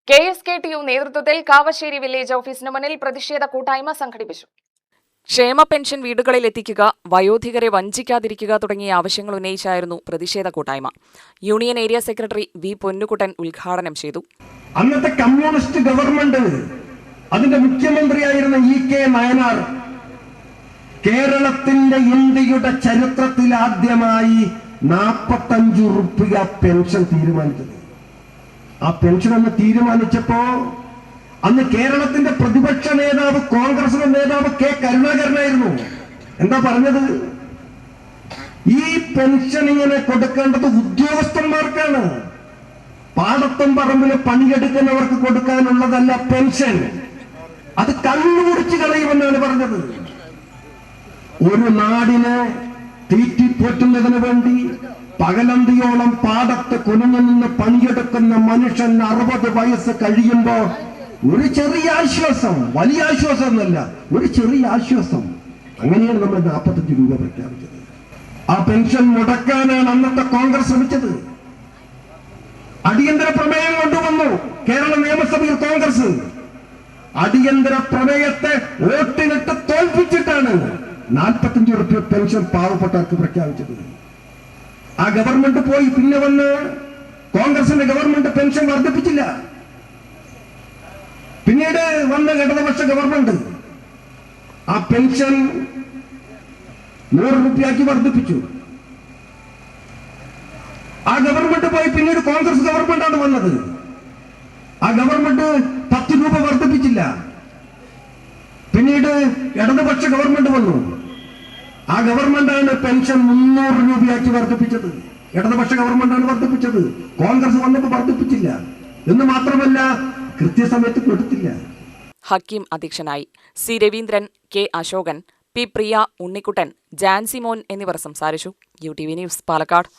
KSKTU നേതൃത്വത്തിൽ Kavassery village ഓഫീസിന് മുന്നിൽ പ്രതിഷേധ കൂട്ടായ്മ സംഘടിപ്പിച്ചു. ക്ഷേമ പെൻഷൻ വീടുകളിൽ എത്തിക്കുക, വയോധികരെ വഞ്ചിക്കാതിരിക്കുക തുടങ്ങിയ ആവശ്യങ്ങൾ ഉന്നയിച്ചായിരുന്നു പ്രതിഷേധ കൂട്ടായ്മ. Union area secretary V Ponnukuttan ഉദ്ഘാടനം ചെയ്തു. അന്നത്തെ കമ്മ്യൂണിസ്റ്റ് ഗവൺമെന്റ് അതിന്റെ മുഖ്യമന്ത്രിയായിരുന്ന EK നയനാർ കേരളത്തിന്റെ ഇന്ത്യയുടെ ചരിത്രത്തിൽ ആദ്യമായി 45 രൂപ പെൻഷൻ തീരുമാനിച്ചത്. ആ പെൻഷൻ അന്ന് തീരുമാനിച്ചപ്പോ അന്ന് കേരളത്തിന്റെ പ്രതിപക്ഷ നേതാവ് കോൺഗ്രസിന്റെ നേതാവ് K കരുണാകരനായിരുന്നു. എന്താ പറഞ്ഞത്? ഈ പെൻഷൻ ഇങ്ങനെ കൊടുക്കേണ്ടത് ഉദ്യോഗസ്ഥന്മാർക്കാണ്, പാടത്തും പറമ്പില് പണിയെടുക്കുന്നവർക്ക് കൊടുക്കാനുള്ളതല്ല പെൻഷൻ. അത് കണ്ണുകുടിച്ച് കളയുമെന്നാണ് പറഞ്ഞത്. ഒരു നാടിനെ തീറ്റിപ്പോറ്റുന്നതിന് വേണ്ടി പകലന്തിയോളം പാടത്ത് കുനിഞ്ഞു നിന്ന് പണിയെടുക്കുന്ന മനുഷ്യൻ 60 വയസ്സ് കഴിയുമ്പോ ഒരു ചെറിയ ആശ്വാസം, വലിയ ആശ്വാസം എന്നല്ല, ഒരു ചെറിയ ആശ്വാസം. അങ്ങനെയാണ് നമ്മൾ 45 രൂപ പ്രഖ്യാപിച്ചത്. ആ പെൻഷൻ മുടക്കാനാണ് അന്നത്തെ കോൺഗ്രസ് ശ്രമിച്ചത്. അടിയന്തര പ്രമേയം കൊണ്ടുവന്നു കേരള നിയമസഭയിൽ കോൺഗ്രസ്. അടിയന്തര പ്രമേയത്തെ വോട്ടിനിട്ട് തോൽപ്പിച്ചിട്ടാണ് 45 രൂപ പെൻഷൻ പാവപ്പെട്ടവർക്ക് പ്രഖ്യാപിച്ചത്. ആ ഗവൺമെന്റ് പോയി പിന്നെ വന്ന് കോൺഗ്രസിന്റെ ഗവൺമെന്റ് പെൻഷൻ വർദ്ധിപ്പിച്ചില്ല. പിന്നീട് വന്ന ഇടതുപക്ഷ ഗവൺമെന്റ് ആ പെൻഷൻ 100 രൂപയാക്കി വർദ്ധിപ്പിച്ചു. ആ ഗവൺമെന്റ് പോയി പിന്നീട് കോൺഗ്രസ് ഗവൺമെന്റാണ് വന്നത്. ആ ഗവൺമെന്റ് 10 രൂപ വർദ്ധിപ്പിച്ചില്ല. പിന്നീട് ഇടതുപക്ഷ ഗവൺമെന്റ് വന്നു. ആ ഗവൺമെന്റാണ് പെൻഷൻ 300 രൂപയാക്കി വർദ്ധിപ്പിച്ചത്. ഇടതുപക്ഷ ഗവൺമെന്റാണ് വർദ്ധിപ്പിച്ചത്. കോൺഗ്രസ് വന്നപ്പോൾ വർദ്ധിപ്പിച്ചില്ല. എന്ന് മാത്രമല്ല, കൃത്യസമയത്ത് കൊടുത്തില്ല. ഹക്കീം അധ്യക്ഷനായി. C Raveendran, K Ashokan, P പ്രിയ, ഉണ്ണിക്കുട്ടൻ, ജാൻസിമോൻ എന്നിവർ സംസാരിച്ചു. UTV news, Palakkad.